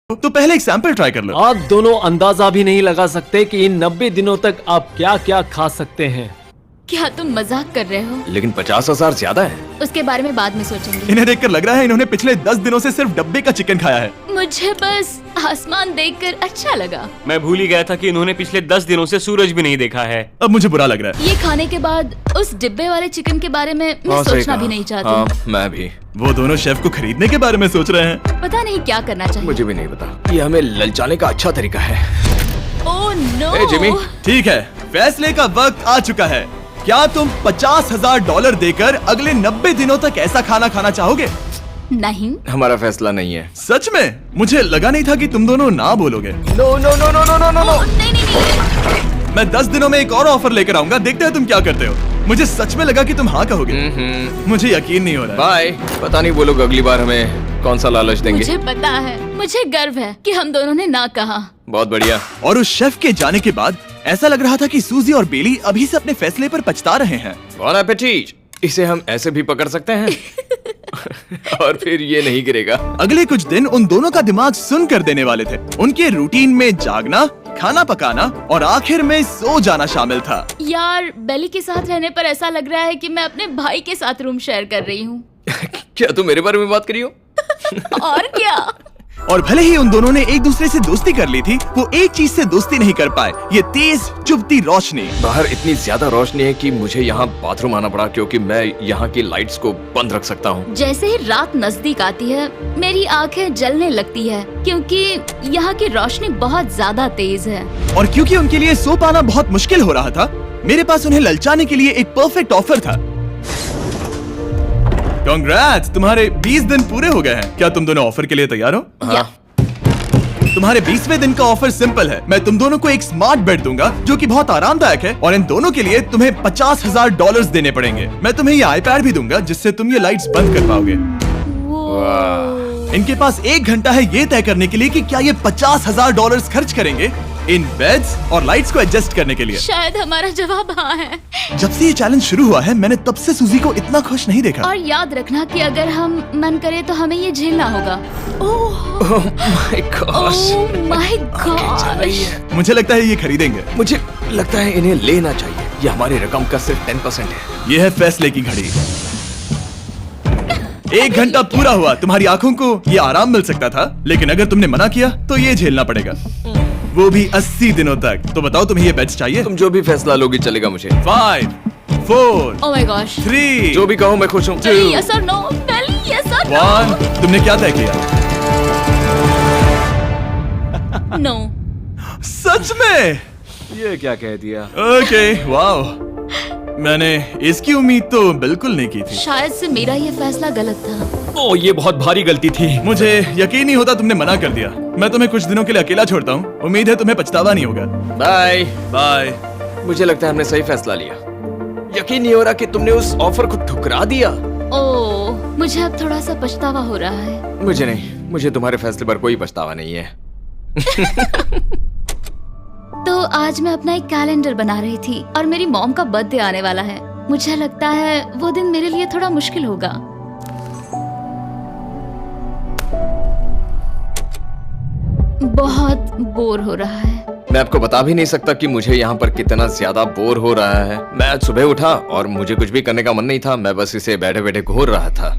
तो पहले एक सैंपल ट्राई कर लो। आप दोनों अंदाजा भी नहीं लगा सकते कि इन 90 दिनों तक आप क्या क्या खा सकते हैं। क्या तुम मजाक कर रहे हो? लेकिन 50,000 ज्यादा है। उसके बारे में बाद में सोचेंगे। इन्हें देखकर लग रहा है इन्होंने पिछले 10 दिनों से सिर्फ डब्बे का चिकन खाया है। मुझे बस आसमान देखकर अच्छा लगा। मैं भूल ही गया था कि इन्होंने पिछले 10 दिनों से सूरज भी नहीं देखा है। अब मुझे बुरा लग रहा है। ये खाने के बाद उस डिब्बे वाले चिकन के बारे में मैं सोचना भी नहीं चाहती। हाँ, मैं भी। वो दोनों शेफ को खरीदने के बारे में सोच रहे हैं। पता नहीं क्या करना चाहिए। मुझे भी नहीं पता। ये हमें ललचाने का अच्छा तरीका है। Oh no. ए, जिमी। ठीक है, फैसले का वक्त आ चुका है। क्या तुम $50,000 देकर अगले 90 दिनों तक ऐसा खाना खाना चाहोगे? नहीं। हमारा फैसला नहीं है। सच में? मुझे लगा नहीं था कि तुम दोनों ना बोलोगे। No no no no no no no. ओह, नहीं। मैं 10 दिनों में एक और ऑफर लेकर आऊंगा, देखते हैं तुम क्या करते हो। मुझे सच में लगा कि तुम हाँ कहोगे। मुझे यकीन नहीं हो रहा। बाय। पता नहीं वो लोग अगली बार हमें कौन सा लालच देंगे। मुझे पता है, मुझे गर्व है कि हम दोनों ने ना कहा। बहुत बढ़िया। और उस शेफ के जाने के बाद ऐसा लग रहा था कि सूजी और बेली अभी से अपने फैसले पर पछता रहे हैं। बॉन एपेटीट। इसे हम ऐसे भी पकड़ सकते हैं और फिर ये नहीं गिरेगा। अगले कुछ दिन उन दोनों का दिमाग सुन कर देने वाले थे। उनके रूटीन में जागना, खाना पकाना और आखिर में सो जाना शामिल था। यार, बेली के साथ रहने पर ऐसा लग रहा है कि मैं अपने भाई के साथ रूम शेयर कर रही हूँ। क्या तुम मेरे बारे में बात करी हो? और क्या। और भले ही उन दोनों ने एक दूसरे से दोस्ती कर ली थी, वो एक चीज से दोस्ती नहीं कर पाए, ये तेज चुभती रोशनी। बाहर इतनी ज्यादा रोशनी है कि मुझे यहाँ बाथरूम आना पड़ा क्योंकि मैं यहाँ की लाइट्स को बंद रख सकता हूँ। जैसे ही रात नजदीक आती है मेरी आंखें जलने लगती है क्योंकि यहाँ की रोशनी बहुत ज्यादा तेज है। और क्योंकि उनके लिए सो पाना बहुत मुश्किल हो रहा था, मेरे पास उन्हें ललचाने के लिए एक परफेक्ट ऑफर था। कांग्रेट्स, तुम्हारे 20 दिन पूरे हो गए हैं। क्या तुम दोनों ऑफर के लिए तैयार हो? हाँ। तुम्हारे 20वें दिन का ऑफर सिंपल है। मैं तुम दोनों को एक स्मार्ट बेड दूंगा जो कि बहुत आरामदायक है, और इन दोनों के लिए तुम्हें $50,000 देने पड़ेंगे। मैं तुम्हें ये आईपैड भी दूंगा जिससे तुम ये लाइट्स बंद कर पाओगे। इनके पास 1 घंटा है ये तय करने के लिए कि क्या ये $50,000 खर्च करेंगे इन बेड्स और लाइट्स को एडजस्ट करने के लिए। शायद हमारा जवाब हाँ है। जब से ये चैलेंज शुरू हुआ है, मैंने तब से सूजी को इतना खुश नहीं देखा। और याद रखना कि अगर हम मन करे तो हमें ये झेलना होगा। Oh my gosh. मुझे लगता है ये खरीदेंगे। मुझे लगता है इन्हें लेना चाहिए। ये हमारी रकम का सिर्फ 10% है। ये है फैसले की घड़ी। 1 घंटा पूरा हुआ। तुम्हारी आंखों को ये आराम मिल सकता था, लेकिन अगर तुमने मना किया तो ये झेलना पड़ेगा, वो भी 80 दिनों तक। तो बताओ, तुम्हें ये बेड्स चाहिए? तुम जो भी फैसला लोगी चलेगा मुझे। 5, 4, ओह माय गॉश। 3, जो भी कहो मैं खुश हूँ। यस और नो। बेली, यस और 1। तुमने क्या तय किया? नो। सच में? ये क्या कह दिया? Okay, wow. मैंने इसकी उम्मीद तो बिल्कुल नहीं की थी। शायद से मेरा ये फैसला गलत था। ओ, ये बहुत भारी गलती थी। मुझे यकीन नहीं होता तुमने मना कर दिया। मैं तुम्हें कुछ दिनों के लिए अकेला छोड़ता हूँ। उम्मीद है तुम्हें पछतावा नहीं होगा। Bye bye. मुझे लगता है हमने सही फैसला लिया। यकीन नहीं हो रहा कि तुमने उस ऑफर को ठुकरा दिया। ओह, मुझे अब थोड़ा सा पछतावा हो रहा है। मुझे नहीं। मुझे तुम्हारे फैसले पर कोई पछतावा नहीं है। तो आज मैं अपना एक कैलेंडर बना रही थी और मेरी मॉम का बर्थडे आने वाला है। मुझे लगता है वो दिन मेरे लिए थोड़ा मुश्किल होगा। बहुत बोर हो रहा है। मैं आपको बता भी नहीं सकता कि मुझे यहाँ पर कितना ज्यादा बोर हो रहा है। मैं आज सुबह उठा और मुझे कुछ भी करने का मन नहीं था। मैं बस इसे बैठे बैठे घूर रहा था।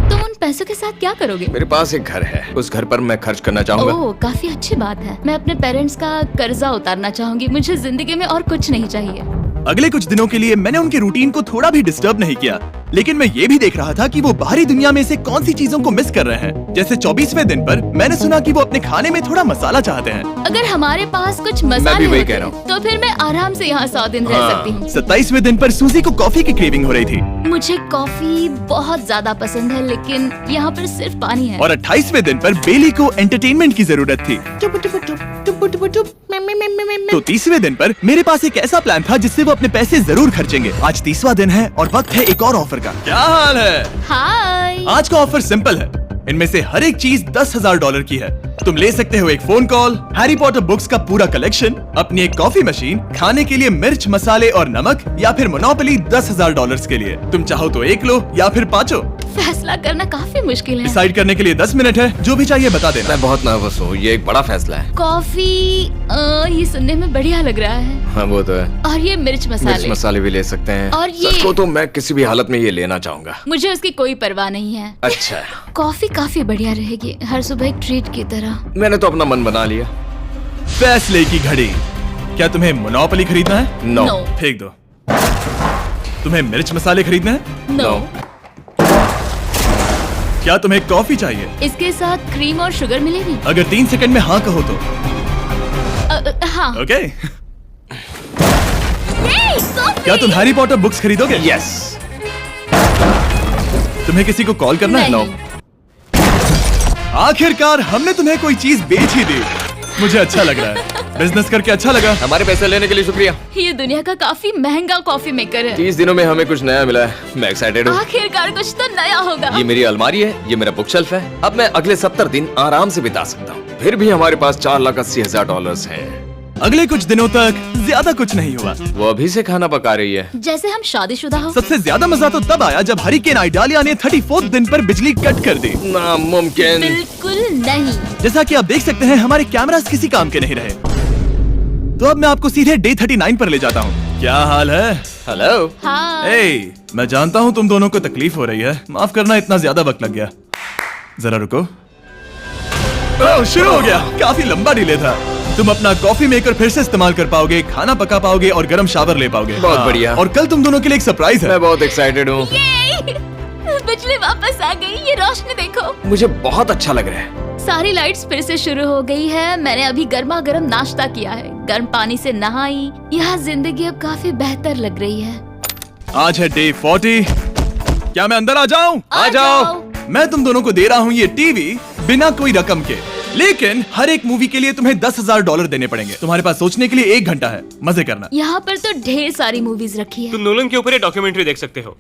तुम उन पैसों के साथ क्या करोगे? मेरे पास एक घर है, उस घर पर मैं खर्च करना चाहूंगा। ओह, काफी अच्छी बात है। मैं अपने पेरेंट्स का कर्जा उतारना चाहूंगी। मुझे जिंदगी में और कुछ नहीं चाहिए। अगले कुछ दिनों के लिए मैंने उनके रूटीन को थोड़ा भी डिस्टर्ब नहीं किया, लेकिन मैं ये भी देख रहा था कि वो बाहरी दुनिया में से कौन सी चीजों को मिस कर रहे हैं। जैसे 24वें दिन पर मैंने सुना कि वो अपने खाने में थोड़ा मसाला चाहते हैं। अगर हमारे पास कुछ मैं भी मसाले वही होते कह रहा हूँ। तो फिर मैं आराम से यहाँ 100 दिन रह सकती हूँ। 27वें दिन पर सूजी को कॉफी की क्रेविंग हो रही थी। मुझे कॉफी बहुत ज्यादा पसंद है, लेकिन यहाँ पर सिर्फ पानी है। और 28वें दिन पर बेली को एंटरटेनमेंट की जरूरत थी। तो 30वें दिन पर मेरे पास एक ऐसा प्लान था जिससे वो अपने पैसे जरूर खर्चेंगे। आज 30वां दिन है और वक्त है एक और ऑफर का। क्या हाल है? हाय। आज का ऑफर सिंपल है। इनमें से हर एक चीज $10,000 की है। तुम ले सकते हो एक phone call, Harry Potter books का पूरा कलेक्शन, अपनी एक कॉफी मशीन, खाने के लिए मिर्च, मसाले और नमक, या फिर मोनोपोली $10,000 के लिए। तुम चाहो तो 1 लो या फिर 5। फैसला फैसला करना काफी मुश्किल है। डिसाइड करने के लिए 10 मिनट है, जो भी चाहिए बता देना। मैं बहुत नर्वस हूँ, ये एक बड़ा फैसला है। कॉफी ये सुनने में बढ़िया लग रहा है। हाँ वो तो है। और ये मिर्च मिर्च मसाले, मसाले भी ले सकते हैं। और ये- सच को तो मैं किसी भी हालत में ये लेना चाहूंगा। मुझे उसकी कोई परवाह नहीं है। अच्छा, कॉफी काफी बढ़िया रहेगी, हर सुबह एक ट्रीट की तरह। मैंने तो अपना मन बना लिया। फैसले की घड़ी। क्या तुम्हें मोनोपोली खरीदना है? नो। No. फेंक दो। तुम्हें मिर्च मसाले खरीदना है? नो। क्या तुम्हें कॉफी चाहिए? इसके साथ क्रीम और शुगर मिलेगी? अगर 3 सेकंड में हाँ कहो तो। हाँ। ओके। ये कॉफी! क्या तुम हैरी पॉटर बुक्स खरीदोगे? यस। तुम्हें किसी को कॉल करना है? नहीं। आखिरकार हमने तुम्हें कोई चीज बेच ही दी। मुझे अच्छा लग रहा है, बिजनेस करके अच्छा लगा। हमारे पैसे लेने के लिए शुक्रिया। ये दुनिया का काफी महंगा कॉफी मेकर है। 30 दिनों में हमें कुछ नया मिला है, मैं एक्साइटेड हूँ। आखिरकार कुछ तो नया होगा। ये मेरी अलमारी है, ये मेरा बुक शेल्फ है। अब मैं अगले 70 दिन आराम से बिता सकता हूँ। फिर भी हमारे पास $4,80,000 हैं। अगले कुछ दिनों तक ज्यादा कुछ नहीं हुआ। वो अभी से खाना पका रही है। जैसे हम शादीशुदा हो। सबसे ज्यादा मजा तो तब आया जब हरिकेन आइडालिया ने 34th दिन पर बिजली कट कर दी। नामुमकिन। बिल्कुल नहीं। जैसा कि आप देख सकते हैं, हमारे कैमरास किसी काम के नहीं रहे। तो अब मैं आपको सीधे डे 39 पर ले जाता हूँ। क्या हाल है? हेलो। हाँ। ए, मैं जानता हूँ तुम दोनों को तकलीफ हो रही है। माफ करना, इतना ज्यादा वक्त लग गया। जरा रुको। ओह, शुरू हो गया। काफी लंबा डिले था। तुम अपना कॉफी मेकर फिर से इस्तेमाल कर पाओगे, खाना पका पाओगे और गर्म शावर ले पाओगे। बहुत हाँ, बढ़िया। और कल तुम दोनों के लिए एक सरप्राइज है। मैं बहुत एक्साइटेड हूँ। बिजली वापस आ गई। ये रोशनी देखो। मुझे बहुत अच्छा लग रहा है। सारी लाइट्स फिर से शुरू हो गई है। मैंने अभी गर्मा गर्म नाश्ता किया है, गर्म पानी से नहाई। यहाँ जिंदगी अब काफी बेहतर लग रही है। आज है डे 40। क्या मैं अंदर आ जाऊं? आ जाओ। मैं तुम दोनों को दे रहा हूँ ये टीवी बिना कोई रकम के, लेकिन हर एक मूवी के लिए तुम्हें $10,000 देने पड़ेंगे। तुम्हारे पास सोचने के लिए 1 घंटा है, मजे करना। यहाँ पर तो ढेर सारी मूवीज रखी है। तुम नोलन के ऊपर ये डॉक्यूमेंट्री देख सकते हो।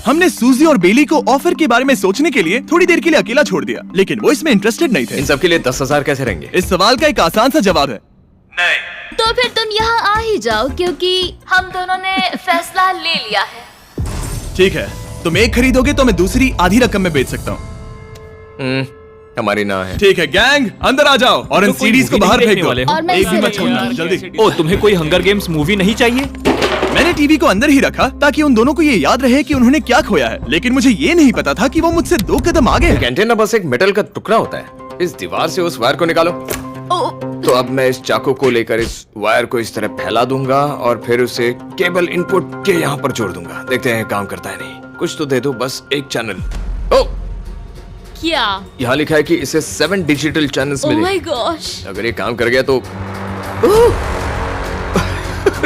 हमने सूजी और बेली को ऑफर के बारे में सोचने के लिए थोड़ी देर के लिए अकेला छोड़ दिया, लेकिन वो इसमें इंटरेस्टेड नहीं थे। इन सब के लिए 10,000 कैसे रहेंगे? इस सवाल का एक आसान सा जवाब है नहीं। तो फिर तुम यहाँ आ ही जाओ, क्योंकि हम दोनों ने फैसला ले लिया है। ठीक है, तुम एक खरीदोगे तो मैं दूसरी आधी रकम में बेच सकता हूँ। हमारी ना है। ठीक है गैंग, अंदर आ जाओ और इन तो कोई सीडीज को movie बाहर नहीं फेंक देखने दो। वाले हो? और मैं एक भी इसे मत छोड़ना, रखूंगी। जल्दी। ओ, तुम्हें कोई हंगर गेम्स मूवी नहीं चाहिए? मैंने टीवी को अंदर ही रखा ताकि उन दोनों को ये याद रहे कि उन्होंने क्या खोया है, लेकिन मुझे ये नहीं पता था कि वो मुझसे 2 कदम आगे है। एंटेना बस एक मेटल का टुकड़ा होता है। इस दीवार से उस वायर को निकालो। ओ, तो अब मैं इस चाकू को लेकर इस वायर को इस तरह फैला दूंगा और फिर उसे केबल इनपुट के यहाँ पर जोड़ दूंगा। देखते हैं काम करता है नहीं। कुछ तो दे दो, बस एक चैनल। ओ, क्या? यहाँ लिखा है कि इसे 7 डिजिटल चैनल्स ओह मिले। My gosh. अगर ये काम कर गया तो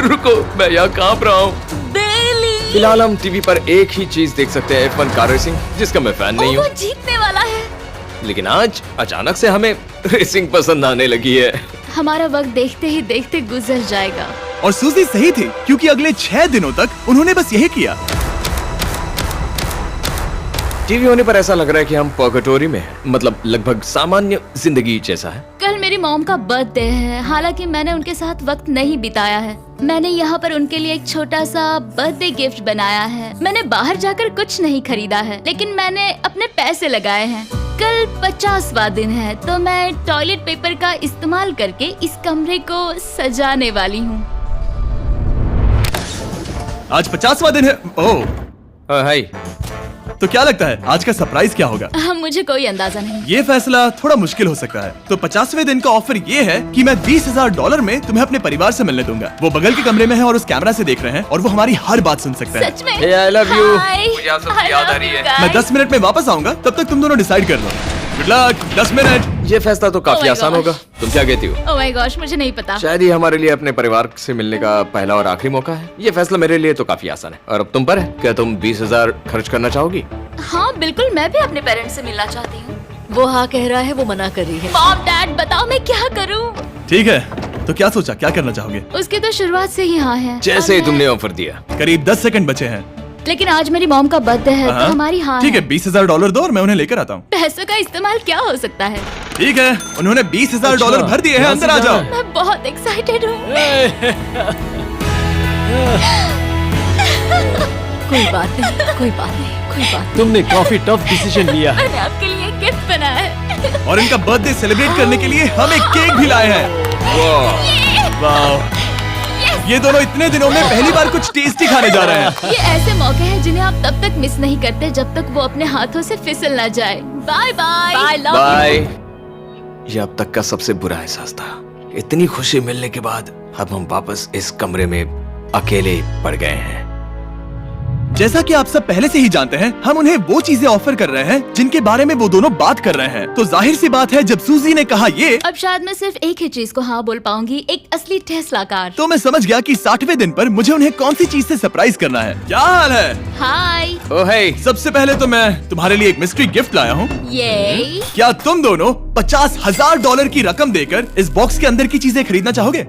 रुको, मैं यहाँ कांप रहा हूँ। बेली। फिलहाल हम टीवी पर एक ही चीज देख सकते हैं, F1 कार रेसिंग, जिसका मैं फैन नहीं वो हूँ। जीतने वाला है। लेकिन आज अचानक से हमें रेसिंग पसंद आने लगी है। हमारा वक्त देखते ही देखते गुजर जाएगा। और सूजी सही थी, क्योंकि अगले 6 दिनों तक उन्होंने बस यही किया। टीवी होने पर ऐसा लग रहा है कि हम पर्गेटोरी में हैं, मतलब लगभग सामान्य जिंदगी जैसा है। कल मेरी मॉम का बर्थडे है, हालांकि मैंने उनके साथ वक्त नहीं बिताया है। मैंने यहाँ पर उनके लिए एक छोटा सा बर्थडे गिफ्ट बनाया है। मैंने बाहर जाकर कुछ नहीं खरीदा है, लेकिन मैंने अपने पैसे लगाए हैं। कल 50वां दिन है, तो मैं टॉयलेट पेपर का इस्तेमाल करके इस कमरे को सजाने वाली हूँ। आज 50वां दिन है। ओह, हाय। तो क्या लगता है आज का सरप्राइज क्या होगा? मुझे कोई अंदाजा नहीं। ये फैसला थोड़ा मुश्किल हो सकता है। तो 50वें दिन का ऑफर ये है कि मैं $20,000 में तुम्हें अपने परिवार से मिलने दूंगा। वो बगल के कमरे में है और उस कैमरा से देख रहे हैं और वो हमारी हर बात सुन सकते हैं। सच में? Hey, I love you. Hi. मुझे आप सबकी I याद आ love रही you है। guys. मैं 10 मिनट में वापस आऊंगा, तब तक तुम दोनों डिसाइड कर लो। Good luck. 10 मिनट। ये फैसला तो काफी Oh my आसान gosh. होगा। तुम क्या कहती हो? ओह माय गॉश, मुझे नहीं पता। शायद ये हमारे लिए अपने परिवार से मिलने का पहला और आखिरी मौका है। ये फैसला मेरे लिए तो काफी आसान है। और अब तुम पर है। क्या तुम 20,000 खर्च करना चाहोगी? हाँ बिल्कुल, मैं भी अपने पेरेंट्स से मिलना चाहती हूँ। वो हाँ कह रहा है, वो मना कर रही है। मॉम डैड बताओ मैं क्या करूँ? ठीक है, तो क्या सोचा, क्या करना चाहोगे? उसकी तो शुरुआत से ही हाँ है। जैसे और ही मैं- तुमने ऑफर दिया। करीब 10 सेकंड बचे हैं। लेकिन आज मेरी मॉम का बर्थडे है, तो हमारी हाँ ठीक है, $20,000 दो और मैं उन्हें लेकर आता हूँ। पैसों का इस्तेमाल क्या हो सकता है? ठीक है, उन्होंने $20,000 अच्छा, भर दिए हैं। यहाँ अंदर से आ जाओ। जाना मैं बहुत एक्साइटेड हूँ। कोई बात नहीं, कोई बात नहीं, कोई बात तुमने काफी टफ डिसीजन लिया है। मैंने आपके लिए गिफ्ट बनाया है। और इनका बर्थडे सेलिब्रेट करने के लिए हम एक केक भी लाए हैं। वाह, ये दोनों इतने दिनों में पहली बार कुछ टेस्टी खाने जा रहे हैं। ये ऐसे मौके हैं जिन्हें आप तब तक मिस नहीं करते जब तक वो अपने हाथों से फिसल ना जाए। Bye bye. Bye love bye. ये अब तक का सबसे बुरा एहसास था। इतनी खुशी मिलने के बाद अब हम वापस इस कमरे में अकेले पड़ गए हैं। जैसा कि आप सब पहले से ही जानते हैं, हम उन्हें वो चीजें ऑफर कर रहे हैं जिनके बारे में वो दोनों बात कर रहे हैं। तो जाहिर सी बात है, जब सूजी ने कहा ये, अब शायद मैं सिर्फ एक ही चीज को हाँ बोल पाऊंगी, एक असली टेस्ला कार। तो मैं समझ गया कि 60वें दिन पर मुझे उन्हें कौन सी चीज से सरप्राइज करना है। क्या हाल है? हाय। ओह हे, सबसे पहले तो मैं तुम्हारे लिए एक मिस्ट्री गिफ्ट लाया हूँ। ये क्या तुम दोनों $50,000 की रकम देकर इस बॉक्स के अंदर की चीजें खरीदना चाहोगे?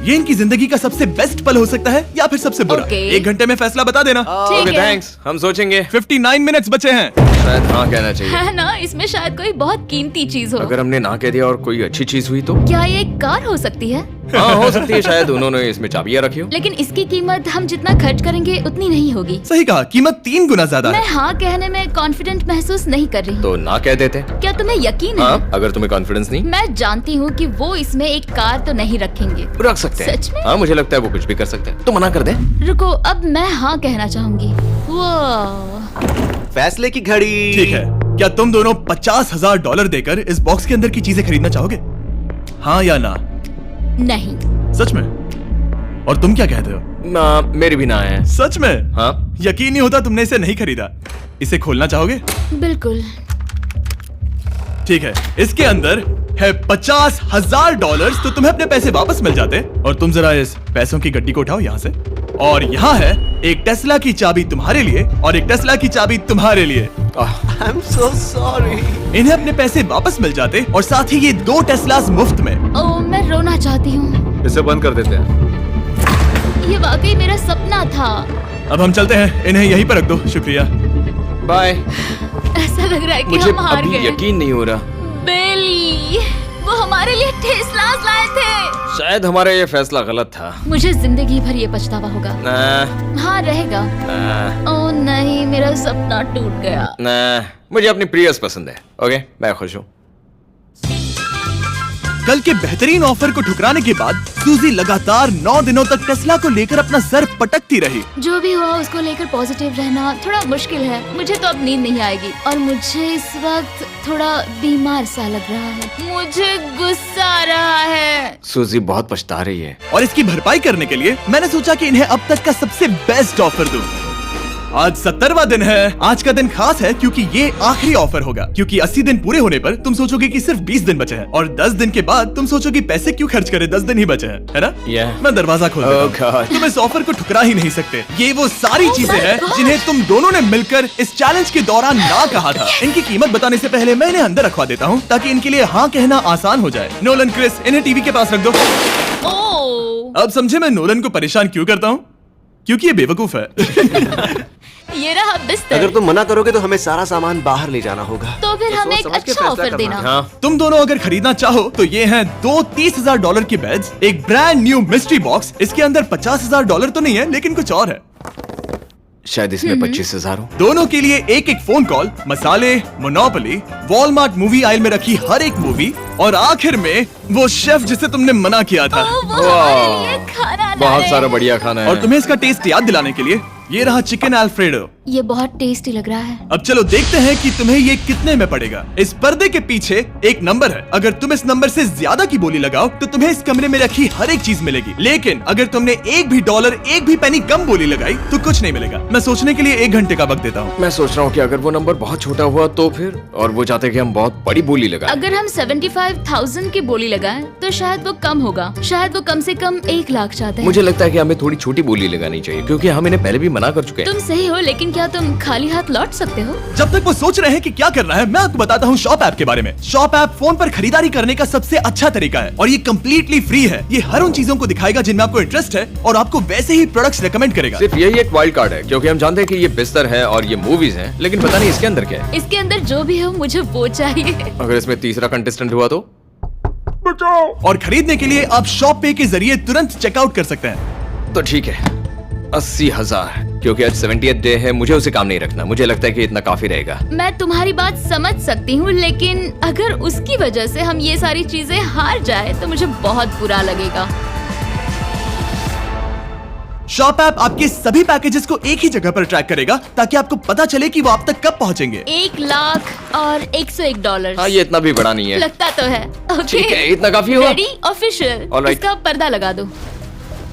ये इनकी जिंदगी का सबसे बेस्ट पल हो सकता है या फिर सबसे बुरा। Okay. 1 घंटे में फैसला बता देना। ठीक ओके है। थैंक्स, हम सोचेंगे। 59 मिनट्स बचे हैं। शायद हाँ कहना चाहिए। है ना, इसमें शायद कोई बहुत कीमती चीज हो। अगर हमने ना कह दिया और कोई अच्छी चीज हुई तो? क्या ये एक कार हो सकती है? हाँ हो सकती है, शायद उन्होंने इसमें चाबियां रखी हो। लेकिन इसकी कीमत हम जितना खर्च करेंगे उतनी नहीं होगी। सही कहा, कीमत 3 गुना ज्यादा मैं है। हाँ कहने में कॉन्फिडेंट महसूस नहीं कर रही हूँ। तो ना कह देते। क्या तुम्हें यकीन है? हाँ, अगर तुम्हें कॉन्फिडेंस नहीं, मैं जानती हूँ कि वो इसमें एक कार तो नहीं रखेंगे। रख सकते हैं। सच में? हाँ मुझे लगता है वो कुछ भी कर सकते हैं। तो मना कर दे। रुको, अब मैं हाँ कहना चाहूंगी। वो फैसले की घड़ी। ठीक है, क्या तुम दोनों $50,000 देकर इस बॉक्स के अंदर की चीजें खरीदना चाहोगे? हाँ या ना? नहीं। सच में? और तुम क्या कहते हो? ना, मेरी भी ना है। सच में? हाँ यकीन नहीं होता तुमने इसे नहीं खरीदा। इसे खोलना चाहोगे? बिल्कुल। ठीक है, इसके अंदर है $50,000, तो तुम्हें अपने पैसे वापस मिल जाते। और तुम जरा इस पैसों की गड्डी को उठाओ यहाँ से। और यहाँ है एक टेस्ला की चाबी तुम्हारे लिए और एक टेस्ला की चाबी तुम्हारे लिए। I am so sorry. इन्हें अपने पैसे वापस मिल जाते और साथ ही ये 2 टेस्लास मुफ्त में। ओ, मैं रोना चाहती हूँ। इसे बंद कर देते हैं। ये वाकई मेरा सपना था। अब हम चलते हैं, इन्हें यहीं पर रख दो। शुक्रिया। बाय। ऐसा लग रहा है कि मुझे हम हार अभी गए। यकीन नहीं हो रहा। बेली, वो हमारे लिए टेस्लास लाए थे। शायद हमारा ये फैसला गलत था। मुझे जिंदगी भर ये पछतावा होगा। ना, हाँ रहेगा। ना, ओ नहीं, मेरा सपना टूट गया। ना, मुझे अपनी प्रियस पसंद है। ओके, मैं खुश हूँ। कल के बेहतरीन ऑफर को ठुकराने के बाद सूजी लगातार 9 दिनों तक टेस्ला को लेकर अपना सर पटकती रही। जो भी हुआ उसको लेकर पॉजिटिव रहना थोड़ा मुश्किल है। मुझे तो अब नींद नहीं आएगी और मुझे इस वक्त थोड़ा बीमार सा लग रहा है। मुझे गुस्सा आ रहा है। सूजी बहुत पछता रही है। और इसकी भरपाई करने के लिए मैंने सोचा कि इन्हें अब तक का सबसे बेस्ट ऑफर दूं। आज 70वां दिन है। आज का दिन खास है क्योंकि ये आखिरी ऑफर होगा। क्योंकि 80 दिन पूरे होने पर तुम सोचोगे कि सिर्फ 20 दिन बचे हैं और 10 दिन के बाद तुम सोचोगे पैसे क्यों खर्च करें, 10 दिन ही बचे हैं, है ना? Yeah. मैं दरवाजा खोल देता Oh हूं। God. तुम इस ऑफर को ठुकरा ही नहीं सकते। ये वो सारी चीजें हैं जिन्हें तुम दोनों ने मिलकर इस चैलेंज के दौरान ना कहा था। इनकी कीमत बताने से पहले मैं इन्हें अंदर रखवा देता हूँ ताकि इनके लिए हाँ कहना आसान हो जाए। नोलन, क्रिस, इन्हें टीवी के पास रख दो। ओ, अब समझे मैं नोलन को परेशान क्यों करता हूँ? क्योंकि ये बेवकूफ है। ये रहा बिस्तर। अगर तुम मना करोगे तो हमें सारा सामान बाहर ले जाना होगा। तो फिर हमें एक समझ के अच्छा फैसला ऑफर करना। देना। हाँ, तुम दोनों अगर खरीदना चाहो तो ये हैं 2 $30,000 के बेड्स, एक ब्रांड न्यू मिस्ट्री बॉक्स। इसके अंदर $50,000 तो नहीं है लेकिन कुछ और है। शायद इसमें 25,000 हो। दोनों के लिए एक एक फोन कॉल, मसाले, मोनोपोली, वॉलमार्ट मूवी आइल में रखी हर एक मूवी और आखिर में वो शेफ जिसे तुमने मना किया था। ओ, वो हमारे लिए खाना ला बहुत रहे सारा हैं। बढ़िया खाना है। और तुम्हें इसका टेस्ट याद दिलाने के लिए ये रहा चिकन अल्फ्रेडो। ये बहुत टेस्टी लग रहा है। अब चलो देखते हैं कि तुम्हें ये कितने में पड़ेगा। इस पर्दे के पीछे एक नंबर है। अगर तुम इस नंबर से ज्यादा की बोली लगाओ तो तुम्हें इस कमरे में रखी हर एक चीज मिलेगी। लेकिन अगर तुमने एक भी डॉलर, एक भी पेनी कम बोली लगाई तो कुछ नहीं मिलेगा। मैं सोचने के लिए 1 घंटे का वक्त देता हूँ। मैं सोच रहा हूँ कि अगर वो नंबर बहुत छोटा हुआ तो फिर, और वो चाहते कि हम बहुत बड़ी बोली लगाएं। अगर हम 75,000 की बोली लगाएं तो शायद वो कम होगा। शायद वो कम से कम 1 लाख चाहते हैं। मुझे लगता है कि हमें थोड़ी छोटी बोली लगानी चाहिए क्योंकि हम इन्हें पहले भी मना कर चुके हैं। तुम सही हो, लेकिन क्या तुम खाली हाथ लौट सकते हो? जब तक वो सोच रहे हैं कि क्या करना है, मैं आपको बताता हूँ शॉप ऐप के बारे में। शॉप ऐप फोन पर खरीदारी करने का सबसे अच्छा तरीका है और ये कम्प्लीटली फ्री है। ये हर उन चीजों को दिखाएगा जिनमें आपको इंटरेस्ट है और आपको वैसे ही प्रोडक्ट्स रेकमेंड करेगा। सिर्फ यही एक वाइल्ड कार्ड है क्योंकि हम जानते हैं कि ये बिस्तर है और ये मूवीज हैं, लेकिन पता नहीं इसके अंदर क्या है। इसके अंदर जो भी हो मुझे वो चाहिए। अगर इसमें तीसरा कंटेस्टेंट हुआ तो? और खरीदने के लिए आप शॉप पे के जरिए तुरंत चेकआउट कर सकते हैं। तो ठीक है, 80,000, क्योंकि आज 70th डे है, मुझे उसे काम नहीं रखना। मुझे लगता है कि इतना काफी रहेगा। मैं तुम्हारी बात समझ सकती हूँ, लेकिन अगर उसकी वजह से हम ये सारी चीजें हार जाए तो मुझे बहुत बुरा लगेगा। शॉप ऐप आपके सभी पैकेजेस को एक ही जगह पर ट्रैक करेगा ताकि आपको पता चले कि वो आप तक कब पहुंचेंगे। 1 लाख और $101। हाँ, ये इतना भी बड़ा नहीं है। लगता तो है। ओके। ठीक है, इतना काफी हुआ। रेडी? ऑफिशियल। Alright. इसका पर्दा लगा दो।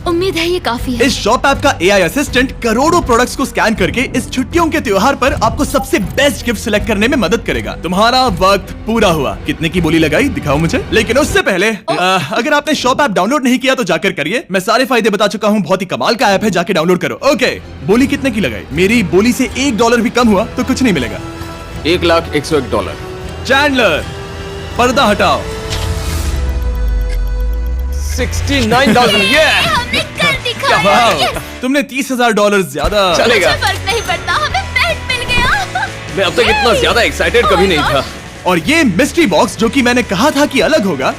उम्मीद है ये काफी है। इस शॉप ऐप का AI असिस्टेंट करोड़ों प्रोडक्ट्स को स्कैन करके इस छुट्टियों के त्योहार पर आपको सबसे बेस्ट गिफ्ट सिलेक्ट करने में मदद करेगा। तुम्हारा वक्त पूरा हुआ। कितने की बोली लगाई दिखाओ मुझे। लेकिन उससे पहले अगर आपने शॉप ऐप डाउनलोड नहीं किया तो जाकर करिए। मैं सारे फायदे बता चुका हूँ। बहुत ही कमाल का ऐप है, जाके डाउनलोड करो। ओके, बोली कितने की लगाई? मेरी बोली से $1 भी कम हुआ तो कुछ नहीं मिलेगा। $1,01,001। चैंडलर, पर्दा हटाओ। 69,000। ये हमने कर दिखाया। वाह, Yes! तुमने $30,000 ज्यादा। चलेगा। मुझे फर्क नहीं पड़ता, हमें बेड मिल गया। मैं अब तक इतना ज्यादा एक्साइटेड Oh कभी my नहीं God. था। और ये मिस्ट्री बॉक्स जो कि मैंने कहा था कि अलग होगा,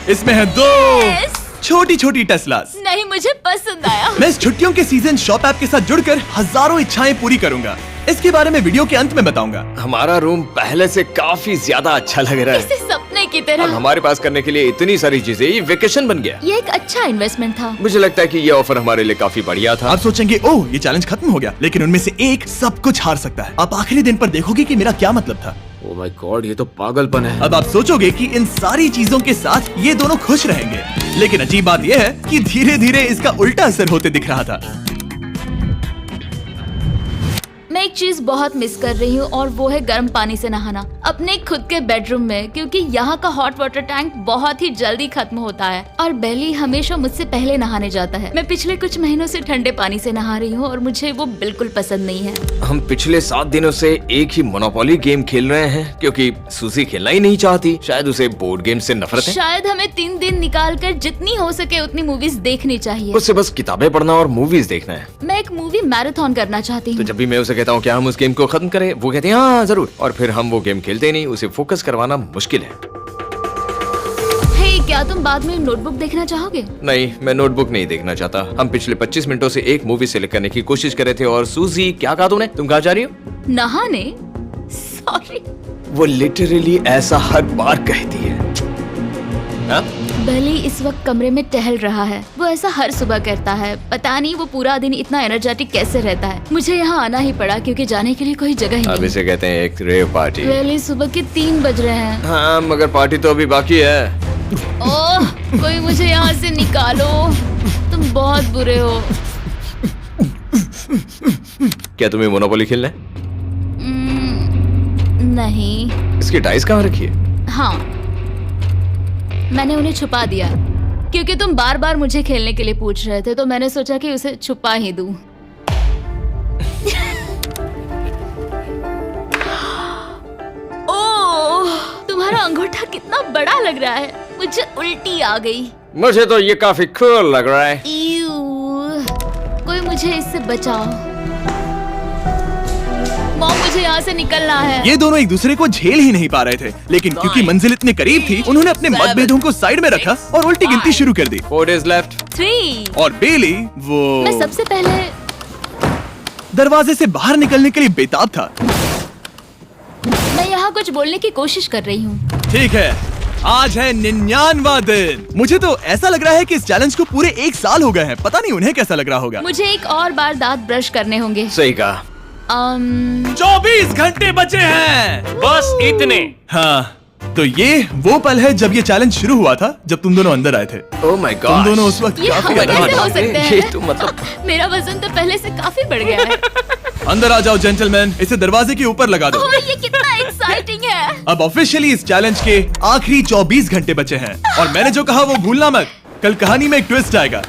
इसमें है 2 Yes. छोटी छोटी टेस्लास। नहीं, मुझे पसंद आया। मैं इस छुट्टियों के सीजन शॉप ऐप के साथ जुड़कर हजारों इच्छाएं पूरी करूंगा। इसके बारे में वीडियो के अंत में बताऊंगा। हमारा रूम पहले से काफी ज्यादा अच्छा लग रहा इसे है। सपने की अब तरह। हमारे पास करने के लिए इतनी सारी चीजें, ये वेकेशन बन गया। ये एक अच्छा इन्वेस्टमेंट था। मुझे लगता है कि ये ऑफर हमारे लिए काफी बढ़िया था। आप सोचेंगे ओह ये चैलेंज खत्म हो गया, लेकिन उनमें से एक सब कुछ हार सकता है। आप आखिरी दिन पर देखोगे कि मेरा क्या मतलब था। ओह माय गॉड, ये तो पागलपन है। अब आप सोचोगे कि इन सारी चीजों के साथ ये दोनों खुश रहेंगे, लेकिन अजीब बात यह है कि धीरे धीरे इसका उल्टा असर होते दिख रहा था। मैं एक चीज बहुत मिस कर रही हूँ और वो है गर्म पानी से नहाना अपने खुद के बेडरूम में, क्योंकि यहाँ का हॉट वाटर टैंक बहुत ही जल्दी खत्म होता है और बेली हमेशा मुझसे पहले नहाने जाता है। मैं पिछले कुछ महीनों से ठंडे पानी से नहा रही हूँ और मुझे वो बिल्कुल पसंद नहीं है। हम पिछले 7 दिनों से एक ही मोनोपोली गेम खेल रहे हैं क्योंकि सूजी खेलना ही नहीं चाहती। शायद उसे बोर्ड गेम से नफरत है। शायद हमें 3 दिन निकाल कर जितनी हो सके उतनी मूवीज देखनी चाहिए। उससे बस किताबें पढ़ना और मूवीज देखना है। मैं एक मूवी मैराथन करना चाहती तो हूँ। जब भी मैं उसे कहता हूँ क्या हम उस गेम को खत्म करें, वो कहते हैं हाँ जरूर, और फिर हम वो गेम खेलते नहीं। उसे फोकस करवाना मुश्किल है। हे, क्या तुम बाद में नोटबुक देखना चाहोगे? नहीं, मैं नोटबुक नहीं देखना चाहता। हम पिछले 25 मिनटों से एक मूवी सिलेक्ट करने की कोशिश कर रहे थे। और सूजी, क्या कहा तूने? तुम कहाँ जा रही हो? नहाने? सॉरी। वो लिटरली ऐसा हर बार कहती है। हाँ? बेली इस वक्त कमरे में टहल रहा है। वो ऐसा हर सुबह करता है। पता नहीं वो पूरा दिन इतना एनर्जेटिक कैसे रहता है। मुझे यहाँ आना ही पड़ा क्योंकि जाने के लिए कोई जगह ही अब नहीं। इसे कहते हैं एक रेव पार्टी। बेली, सुबह के 3 बज रहे हैं। हाँ, मगर पार्टी तो अभी बाकी है। ओह, कोई मुझे यहाँ से निकालो। तुम बहुत बुरे हो। क्या तुम्हें मोनोपोली खेलना है? नहीं। इसकी डाइस कहाँ रखी है? हाँ, मैंने उन्हें छुपा दिया क्योंकि तुम बार बार मुझे खेलने के लिए पूछ रहे थे, तो मैंने सोचा कि उसे छुपा ही दूं। ओह, तुम्हारा अंगूठा कितना बड़ा लग रहा है। मुझे उल्टी आ गई। मुझे तो ये काफी कूल लग रहा है। ईऊ, कोई मुझे इससे बचाओ। मॉम, मुझे यहाँ से निकलना है। ये दोनों एक दूसरे को झेल ही नहीं पा रहे थे, लेकिन क्योंकि मंजिल इतनी करीब थी, उन्होंने अपने मतभेदों को साइड में रखा और उल्टी गिनती शुरू कर दी। 4 days left। 3। और बेली मैं वो सबसे पहले दरवाजे से बाहर निकलने के लिए बेताब था। मैं यहाँ कुछ बोलने की कोशिश कर रही हूँ। ठीक है, आज है 99वां दिन। मुझे तो ऐसा लग रहा है कि इस चैलेंज को पूरे 1 साल हो गए हैं। पता नहीं उन्हें कैसा लग रहा होगा। मुझे एक और बार दांत ब्रश करने होंगे। सही कहा। 24 घंटे बचे हैं। बस इतने। हाँ, तो ये वो पल है जब ये चैलेंज शुरू हुआ था, जब तुम दोनों अंदर आए थे। ओह माय तुम गॉड। दोनों उस वक्त ये काफी हम अलग कैसे थे। हो सकते हैं? ये तो मतलब मेरा वजन तो पहले से काफी बढ़ गया है। अंदर आ जाओ जेंटलमैन, इसे दरवाजे के ऊपर लगा दो। ओह, ये कितना एक्साइटिंग है। अब ऑफिशियली इस चैलेंज के आखिरी 24 घंटे बचे हैं, और मैंने जो कहा वो भूलना मत। कल कहानी में एक ट्विस्ट आएगा।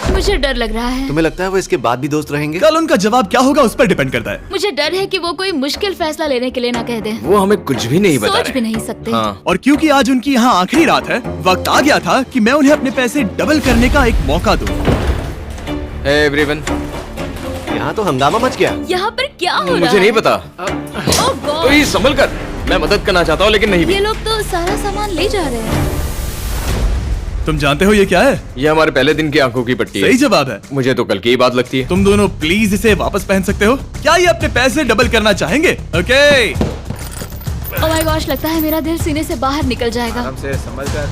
मुझे डर लग रहा है। तुम्हें लगता है वो इसके बाद भी दोस्त रहेंगे? कल उनका जवाब क्या होगा उस पर डिपेंड करता है। मुझे डर है कि वो कोई मुश्किल फैसला लेने के लिए ना कह दे। वो हमें कुछ भी नहीं बता सोच रहे। भी नहीं सकते। हाँ। और क्योंकि आज उनकी यहाँ आखिरी रात है, वक्त आ गया था कि मैं उन्हें अपने पैसे डबल करने का एक मौका दूं। Hey everyone। यहाँ तो हंगामा मच गया। यहाँ पर क्या हो रहा मुझे है? नहीं पता। ओह गॉड, तो संभल कर। मैं मदद करना चाहता हूँ लेकिन नहीं भी। ये लोग तो सारा सामान ले जा रहे हैं। तुम जानते हो ये क्या है? ये हमारे पहले दिन की आंखों की पट्टी सही है। जवाब है। मुझे तो कल की ही बात लगती है। तुम दोनों प्लीज इसे वापस पहन सकते हो? क्या ये अपने पैसे डबल करना चाहेंगे? ओके। ओह माय गॉश, लगता है मेरा दिल सीने से बाहर निकल जाएगा।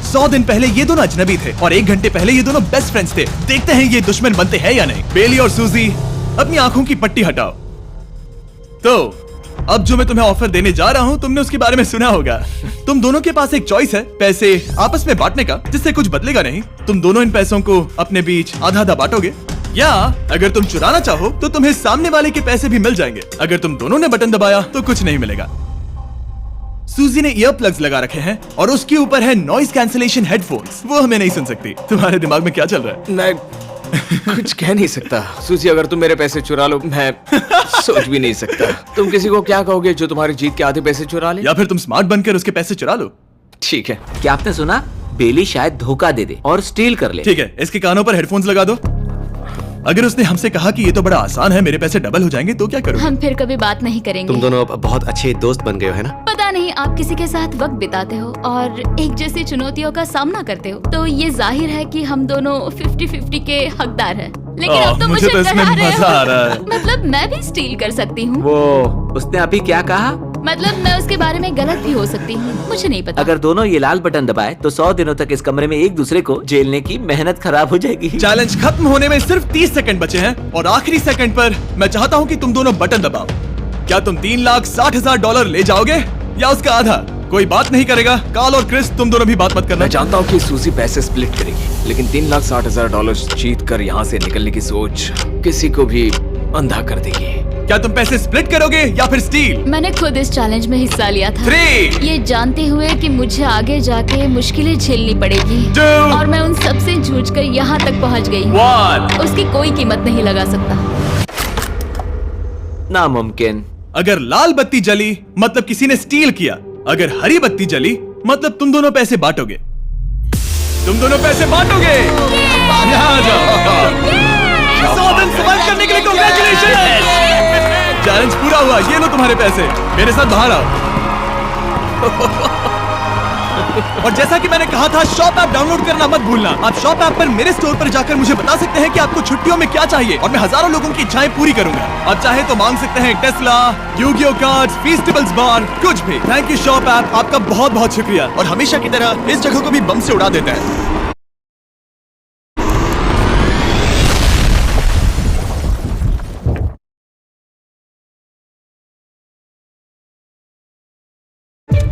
100 दिन पहले ये दोनों अजनबी थे और 1 घंटे पहले ये दोनों बेस्ट फ्रेंड्स थे। देखते हैं ये दुश्मन बनते हैं या नहीं। बेली और सूजी, अपनी आंखों की पट्टी हटाओ। तो अब जो मैं तुम्हें ऑफर देने जा रहा हूँ, तुमने उसके बारे में सुना होगा। तुम दोनों के पास एक चॉइस है पैसे आपस में बांटने का, जिससे कुछ बदलेगा नहीं। तुम दोनों इन पैसों को अपने बीच आधा आधा बांटोगे, या अगर तुम चुराना चाहो तो तुम्हें सामने वाले के पैसे भी मिल जाएंगे। अगर तुम दोनों ने बटन दबाया तो कुछ नहीं मिलेगा। सूजी ने ईयर प्लग्स लगा रखे हैं और उसके ऊपर है नॉइस कैंसिलेशन हेडफोन्स। वो हमें नहीं सुन सकती। तुम्हारे दिमाग में क्या चल रहा है? मैं कुछ कह नहीं सकता। सूजी, अगर तुम मेरे पैसे चुरा लो, मैं सोच भी नहीं सकता। तुम किसी को क्या कहोगे जो तुम्हारी जीत के आधे पैसे चुरा ले? या फिर तुम स्मार्ट बनकर उसके पैसे चुरा लो। ठीक है। क्या आपने सुना? बेली शायद धोखा दे दे और स्टील कर ले। ठीक है, इसके कानों पर हेडफोन्स लगा दो। अगर उसने हमसे कहा कि ये तो बड़ा आसान है, मेरे पैसे डबल हो जाएंगे, तो क्या करोगे? हम फिर कभी बात नहीं करेंगे। तुम दोनों अब बहुत अच्छे दोस्त बन गए हो, है ना? पता नहीं, आप किसी के साथ वक्त बिताते हो और एक जैसी चुनौतियों का सामना करते हो, तो ये जाहिर है कि हम दोनों 50-50 के हकदार हैं। लेकिन अब तो मुझे तो इसमें डरा रहे मजा हो। आ रहा है। मतलब मैं भी स्टील कर सकती हूँ। वो उसने अभी क्या कहा? मतलब मैं उसके बारे में गलत भी हो सकती हूँ, मुझे नहीं पता। अगर दोनों ये लाल बटन दबाए तो 100 दिनों तक इस कमरे में एक दूसरे को झेलने की मेहनत खराब हो जाएगी। चैलेंज खत्म होने में सिर्फ 30 सेकंड बचे हैं और आखिरी सेकंड पर मैं चाहता हूँ कि तुम दोनों बटन दबाओ। क्या तुम $3,60,000 ले जाओगे या उसका आधा? कोई बात नहीं करेगा। कार्ल और क्रिस, तुम दोनों भी बात मत करना। मैं जानता हूँ कि सूजी पैसे स्प्लिट करेगी, लेकिन $3,60,000 जीत कर यहाँ से निकलने की सोच किसी को भी अंधा कर देगी। क्या तुम पैसे स्प्लिट करोगे या फिर स्टील? मैंने खुद इस चैलेंज में हिस्सा लिया था, 3, ये जानते हुए कि मुझे आगे जाके मुश्किलें झेलनी पड़ेगी 2, और मैं उन सब से जूझकर यहाँ तक पहुँच गई हूँ। 1। उसकी कोई कीमत नहीं लगा सकता। नामुमकिन। अगर लाल बत्ती जली मतलब किसी ने स्टील किया, अगर हरी बत्ती जली मतलब तुम दोनों पैसे बांटोगे। तुम दोनों पैसे बांटोगे। यहाँ आ जाओ। 100 दिन सर्वाइव करने के लिए कांग्रेचुलेशन। चैलेंज पूरा हुआ। ये लो तुम्हारे पैसे, मेरे साथ बाहर आओ। और जैसा कि मैंने कहा था, शॉप ऐप डाउनलोड करना मत भूलना। आप शॉप ऐप पर मेरे स्टोर पर जाकर मुझे बता सकते हैं कि आपको छुट्टियों में क्या चाहिए और मैं हजारों लोगों की इच्छाएं पूरी करूंगा। आप चाहे तो मांग सकते हैं टेस्ला, यूगियो कार्ड्स, फेस्टिवल्स बार, कुछ भी। थैंक यू शॉप ऐप, आपका बहुत बहुत शुक्रिया। और हमेशा की तरह इस जगह को भी बम से उड़ा देता है।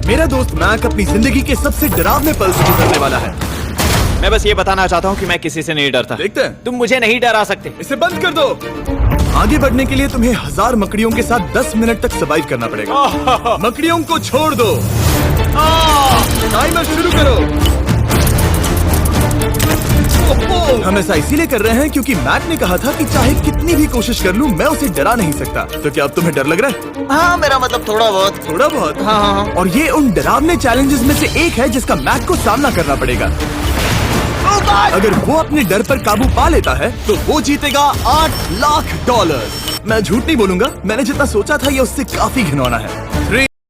मेरा दोस्त मैक अपनी जिंदगी के सबसे डरावने पल से गुजरने वाला है। मैं बस ये बताना चाहता हूँ कि मैं किसी से नहीं डरता। देखते हैं। तुम मुझे नहीं डरा सकते। इसे बंद कर दो। आगे बढ़ने के लिए तुम्हें 1000 मकड़ियों के साथ 10 मिनट तक सर्वाइव करना पड़ेगा। मकड़ियों को छोड़ दो। टाइमर शुरू करो। हम ऐसा इसीलिए कर रहे हैं क्योंकि मैट ने कहा था कि चाहे कितनी भी कोशिश कर लूं, मैं उसे डरा नहीं सकता। तो क्या अब तुम्हें डर लग रहा है? हाँ, मेरा मतलब थोड़ा बहुत। थोड़ा बहुत? हाँ। और ये उन डरावने चैलेंजेस में से एक है जिसका मैट को सामना करना पड़ेगा। अगर वो अपने डर पर काबू पा लेता है तो वो जीतेगा $8 लाख। मैं झूठ नहीं बोलूंगा, मैंने जितना सोचा था ये उससे काफी घिनौना है। 3